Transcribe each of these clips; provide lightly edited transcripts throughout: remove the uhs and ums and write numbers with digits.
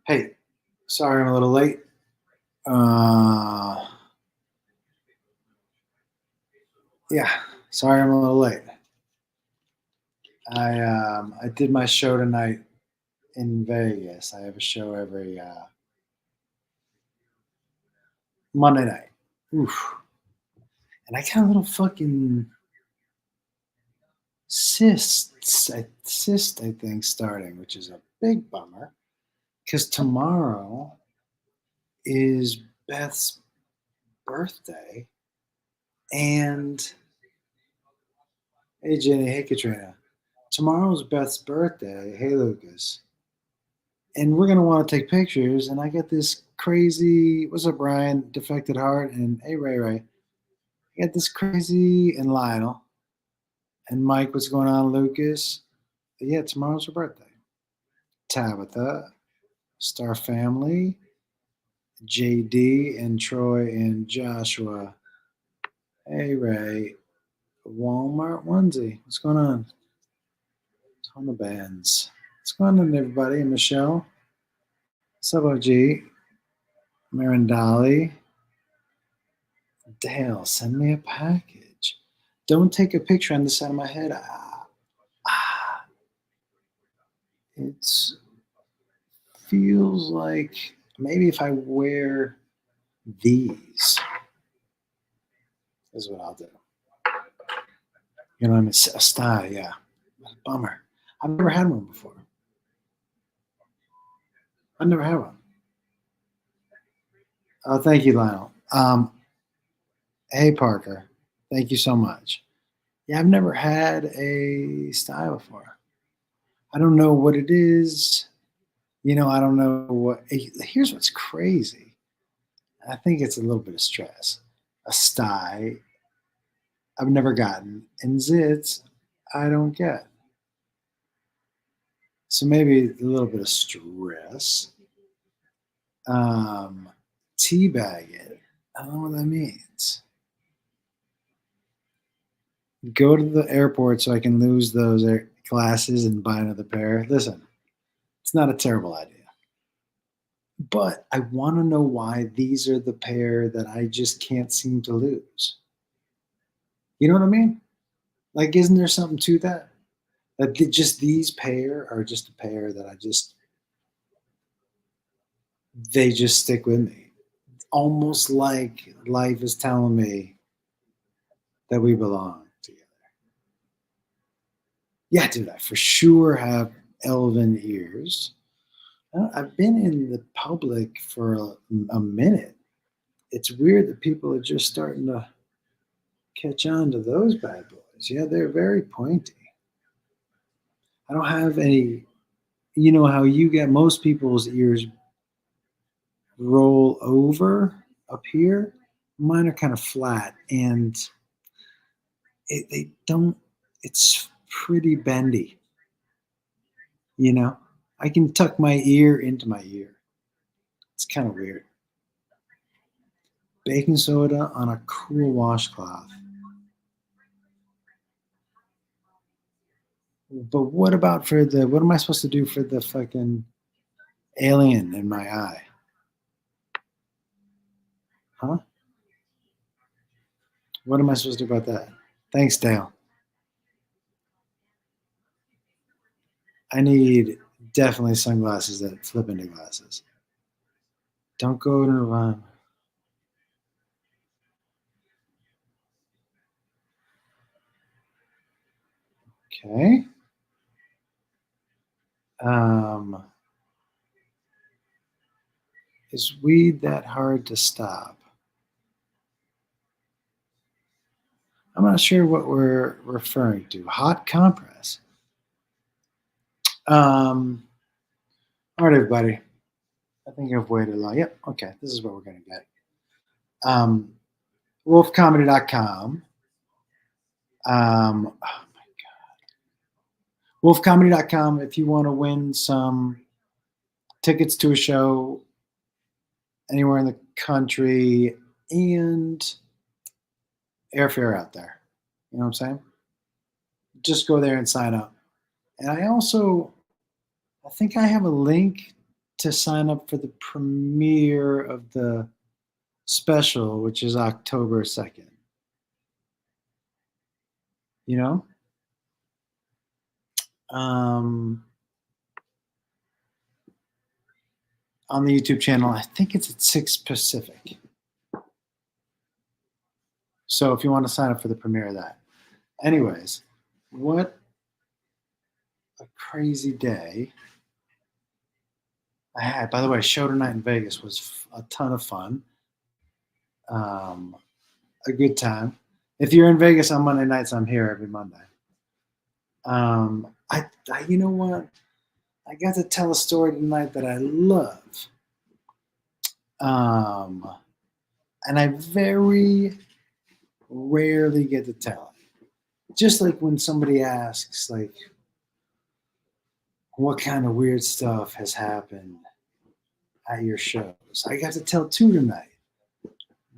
Hey, sorry I'm a little late. Uh, yeah, sorry I'm a little late. I did my show tonight in Vegas. I have a show every Monday night. Oof. And I got a little fucking cyst, I think, starting, which is a big bummer. Because tomorrow is Beth's birthday. And hey, Jenny, hey, Katrina. Tomorrow's Beth's birthday. Hey, Lucas. And we're gonna want to take pictures. And I get this crazy. What's up, Brian? Defected Heart, and hey, Ray Ray. I got this crazy and Lionel and Mike. What's going on, Lucas? But yeah, tomorrow's her birthday. Tabitha, Star Family, JD, and Troy and Joshua. Hey, Ray. Walmart onesie. What's going on? Ton of bands. What's going on, everybody? And Michelle. What's up, OG? Marindali. Dale, send me a package. Don't take a picture on the side of my head. It feels like maybe if I wear these is what I'll do. You know what I mean? A style, yeah. Bummer. I've never had one before. I've never had one. Oh, thank you, Lionel. Hey, Parker. Thank you so much. Yeah, I've never had a style before. I don't know what it is. I don't know what. Here's what's crazy. I think it's a little bit of stress. A sty I've never gotten, and zits I don't get. So maybe a little bit of stress. Um, Teabag it. I don't know what that means. Go to the airport so I can lose those glasses and buy another pair. Listen, it's not a terrible idea. But I want to know why these are the pair that I just can't seem to lose. You know what I mean? Like, isn't there something to that? That just these pair are just a pair that they just stick with me. Almost like life is telling me that we belong together. Yeah, dude, I for sure have elven ears. I've been in the public for a minute. It's weird that people are just starting to catch on to those bad boys. Yeah, they're very pointy. I don't have any. You know how you get most people's ears roll over up here? Mine are kind of flat and they don't, it's pretty bendy. You know, I can tuck my ear into my ear. It's kind of weird. Baking soda on a cool washcloth. But what about what am I supposed to do for the fucking alien in my eye? Huh? What am I supposed to do about that? Thanks, Dale. I need definitely sunglasses that flip into glasses. Don't go to Nirvana. Okay. Um, is weed that hard to stop? I'm not sure what we're referring to. Hot compress. All right, everybody. I think I've waited long. Yep. Okay. This is what we're going to get. Um, wolfcomedy.com. Oh my God. Wolfcomedy.com. If you want to win some tickets to a show anywhere in the country and airfare out there. You know what I'm saying? Just go there and sign up. And I think I have a link to sign up for the premiere of the special, which is October 2nd. You know? On the YouTube channel, I think it's at 6 Pacific. So if you want to sign up for the premiere of that. Anyways, what a crazy day I had. By the way, show tonight in Vegas was a ton of fun. A good time. If you're in Vegas on Monday nights, I'm here every Monday. You know what? I got to tell a story tonight that I love. And I very rarely get to tell it. Just like when somebody asks, like, what kind of weird stuff has happened at your shows? I got to tell two tonight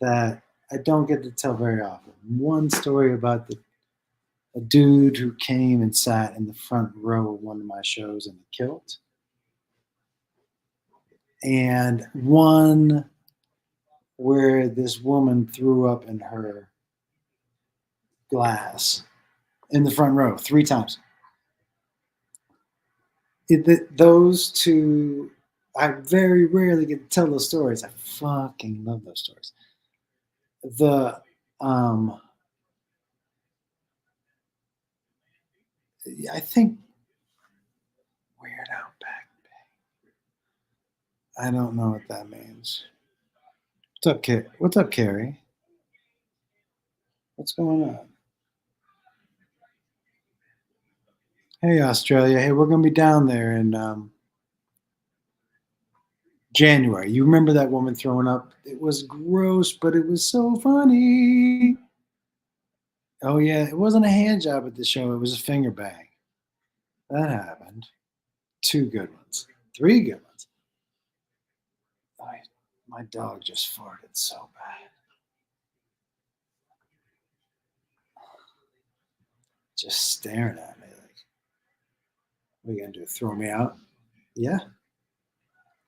that I don't get to tell very often. One story about a dude who came and sat in the front row of one of my shows in a kilt. And one where this woman threw up in her glass in the front row 3 times. Those two, I very rarely get to tell those stories. I fucking love those stories. I think Weird Out Back Bay. I don't know what that means. What's up, Carrie? What's going on? Hey, Australia. Hey, we're going to be down there in January. You remember that woman throwing up? It was gross, but it was so funny. Oh, yeah. It wasn't a hand job at the show. It was a finger bang. That happened. 2 good ones. 3 good ones. My dog just farted so bad. Just staring at me like, what are you going to do? Throw me out? Yeah.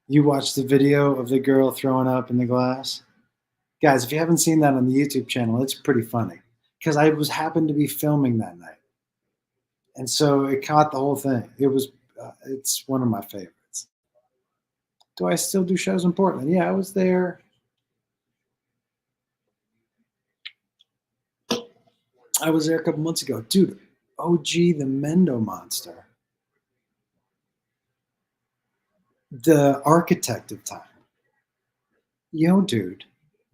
You watched the video of the girl throwing up in the glass? Guys, if you haven't seen that on the YouTube channel, it's pretty funny. Because I happened to be filming that night. And so it caught the whole thing. It's one of my favorites. Do I still do shows in Portland? Yeah, I was there. I was there a couple months ago. Dude, OG the Mendo Monster. The architect of time. Yo, dude,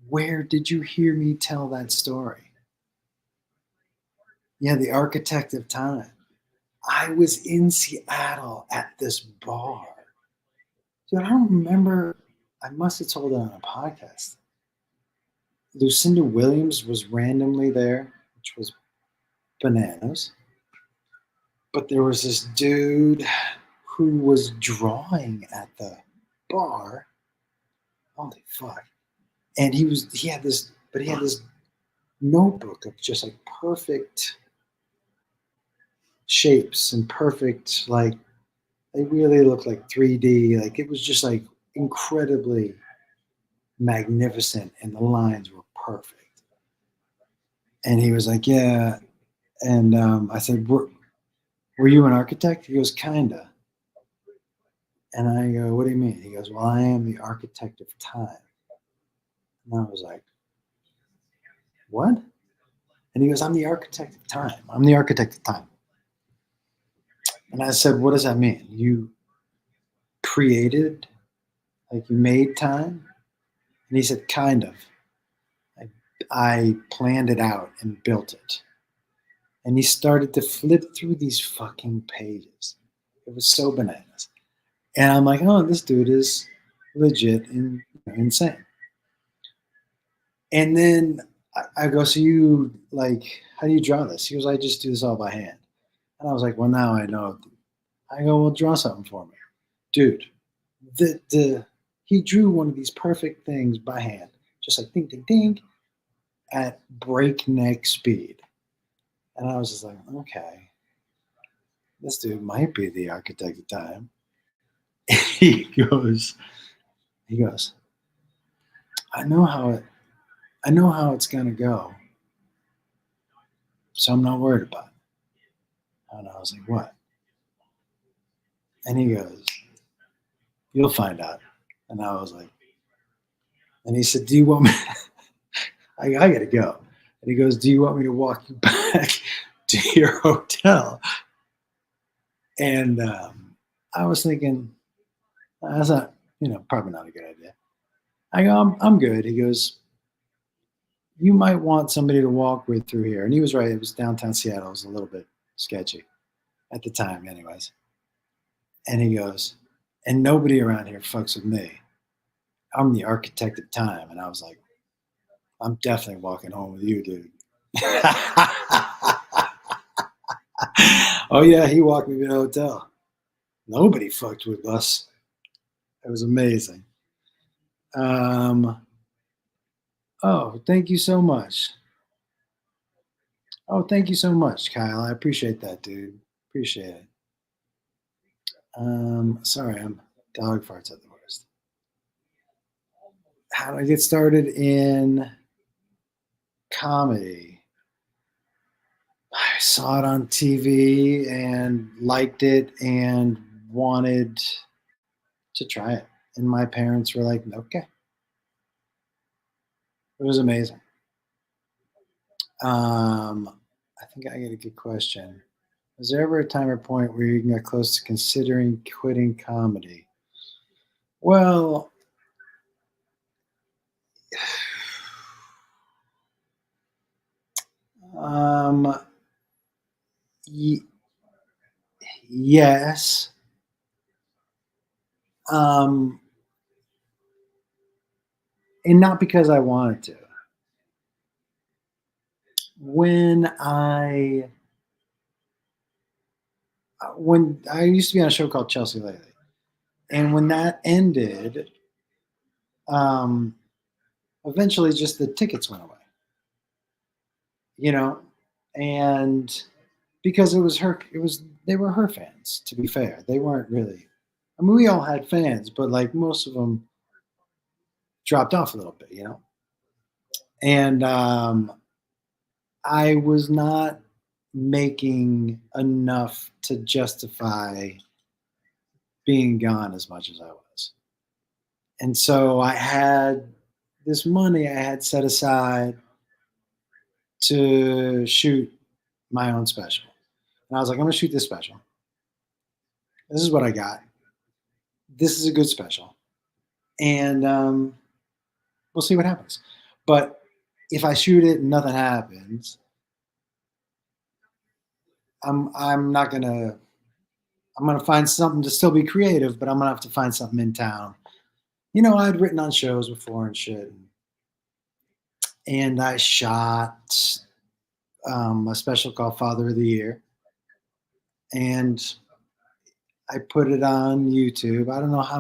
where did you hear me tell that story? Yeah, the architect of time. I was in Seattle at this bar. Dude, I don't remember. I must have told it on a podcast. Lucinda Williams was randomly there, which was bananas. But there was this dude who was drawing at the bar. Holy fuck. And he had this notebook of just like perfect shapes and perfect, like, they really looked like 3D. Like, it was just like incredibly magnificent and the lines were perfect. And he was like, yeah. And I said, were you an architect? He goes, kinda. And I go, what do you mean? He goes, well, I am the architect of time. And I was like, what? And he goes, I'm the architect of time. I'm the architect of time. And I said, what does that mean? You created, like you made time? And he said, kind of. I planned it out and built it. And he started to flip through these fucking pages. It was so bananas. And I'm like, oh, this dude is legit and insane. And then I go, so you, like, how do you draw this? He goes, I just do this all by hand. And I was like, well, now I know. I go, well, draw something for me. Dude, he drew one of these perfect things by hand, just like ding, ding, ding, at breakneck speed. And I was just like, okay, this dude might be the architect of time. he goes, he goes, I know how it, I know how it's gonna go, so I'm not worried about it. And I was like, what? And he goes, you'll find out. And I was like, and he said, do you want me? I gotta go. And he goes, do you want me to walk you back to your hotel? And I was thinking, that's not, probably not a good idea. I go, I'm good. He goes, you might want somebody to walk with through here. And he was right. It was downtown Seattle. It was a little bit sketchy at the time, anyways. And he goes, and nobody around here fucks with me. I'm the architect of time. And I was like, I'm definitely walking home with you, dude. Oh, yeah. He walked me to the hotel. Nobody fucked with us. It was amazing. Oh, thank you so much. Oh, thank you so much, Kyle. I appreciate that, dude. Appreciate it. Sorry, I'm dog farts at the worst. How did I get started in comedy? I saw it on TV and liked it and wanted to try it. And my parents were like, okay. It was amazing. I think I get a good question. Was there ever a time or point where you got close to considering quitting comedy? Well, um, y- yes. Um, and not because I wanted to. When I used to be on a show called Chelsea Lately, and when that ended, um, eventually just the tickets went away. You know, and because they were her fans. To be fair, they weren't really. I mean, we all had fans, but like most of them dropped off a little bit. And I was not making enough to justify being gone as much as I was. And so I had this money I had set aside to shoot my own special. And I was like, I'm going to shoot this special. This is what I got. This is a good special. And we'll see what happens. But if I shoot it and nothing happens, I'm not gonna I'm gonna find something to still be creative, but I'm gonna have to find something in town. I'd written on shows before and shit, and I shot a special called Father of the Year, and I put it on YouTube. I don't know how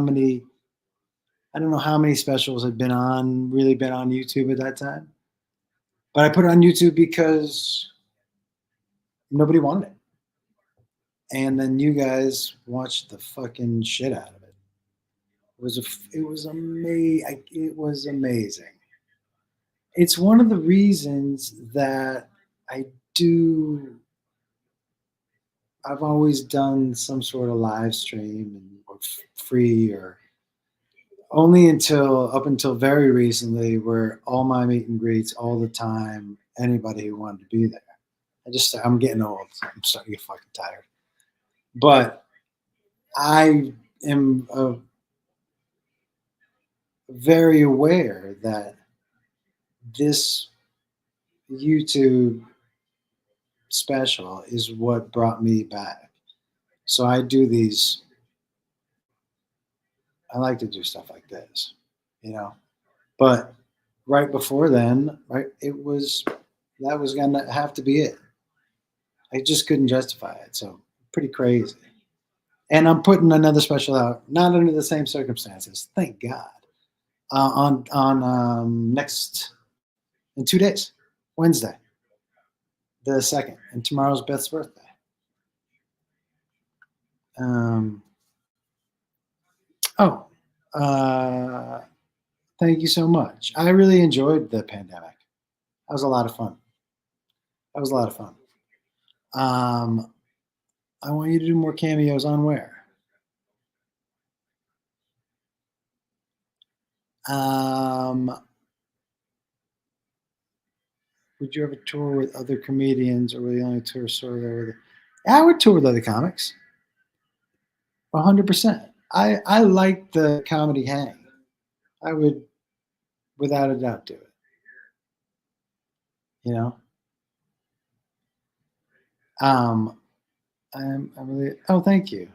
many specials had really been on YouTube at that time, but I put it on YouTube because nobody wanted it. And then you guys watched the fucking shit out of it. It was amazing. It's one of the reasons that I do. I've always done some sort of live stream or free or only until up until very recently, where all my meet and greets all the time, anybody who wanted to be there. I'm getting old. So I'm starting to get fucking tired. But I am very aware that this YouTube special is what brought me back. So I like to do stuff like this, you know. But right before then, right, that was gonna have to be it. I just couldn't justify it. So pretty crazy. And I'm putting another special out, not under the same circumstances, thank God. On next in 2 days, Wednesday, the 2nd, and tomorrow's Beth's birthday. Um, Oh, uh, thank you so much. I really enjoyed the pandemic. That was a lot of fun. That was a lot of fun. Um, I want you to do more cameos on where? Um, would you ever tour with other comedians, or were you only tour sort of with? Yeah, I would tour with other comics. 100%. I like the comedy hang. I would, without a doubt, do it. You know. Um, I'm really. Oh, thank you.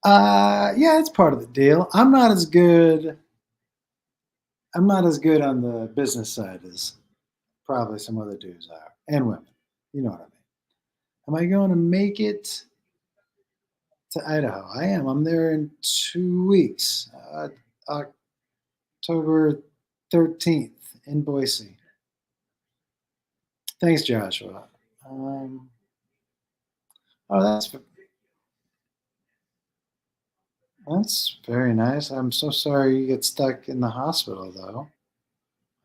Yeah, it's part of the deal. I'm not as good on the business side as probably some other dudes are, and women. You know what I mean. Am I going to make it to Idaho? I am. I'm there in 2 weeks. October 13th in Boise. Thanks, Joshua. Um, oh, that's very nice. I'm so sorry you get stuck in the hospital, though.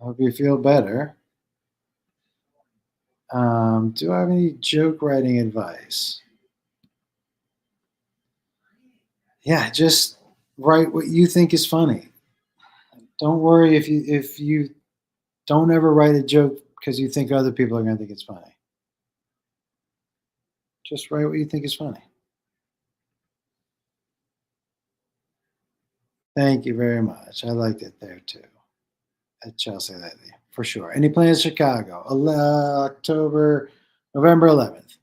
I hope you feel better. Do I have any joke writing advice? Yeah, just write what you think is funny. Don't worry if you don't ever write a joke because you think other people are going to think it's funny. Just write what you think is funny. Thank you very much. I liked it there too at Chelsea lately for sure. Any plans Chicago? October, November 11th.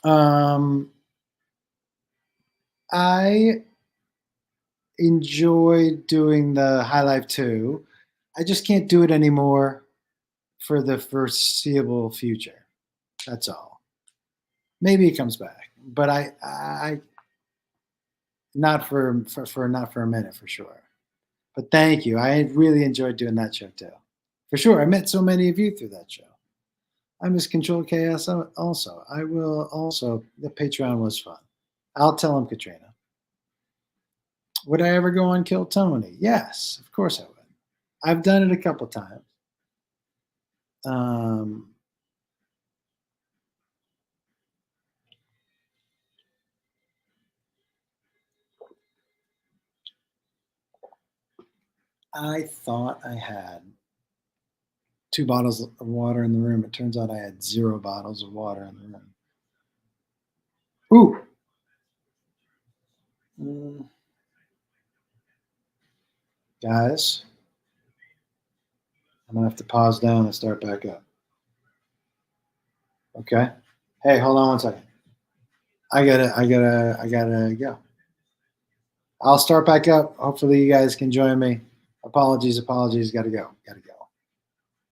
Um, I enjoyed doing the High Life 2. I just can't do it anymore for the foreseeable future. That's all. Maybe it comes back, but I not for not for a minute for sure. But thank you. I really enjoyed doing that show too. For sure. I met so many of you through that show. I miss Control Chaos also. I will also, the Patreon was fun. I'll tell him, Katrina. Would I ever go on Kill Tony? Yes, of course I would. I've done it a couple times. Um, I thought I had 2 bottles of water in the room. It turns out I had 0 bottles of water in the room. Ooh. Mm, guys, I'm gonna have to pause down and start back up. Okay. Hey, hold on one second. I gotta go. I'll start back up. Hopefully you guys can join me. Apologies. Gotta go.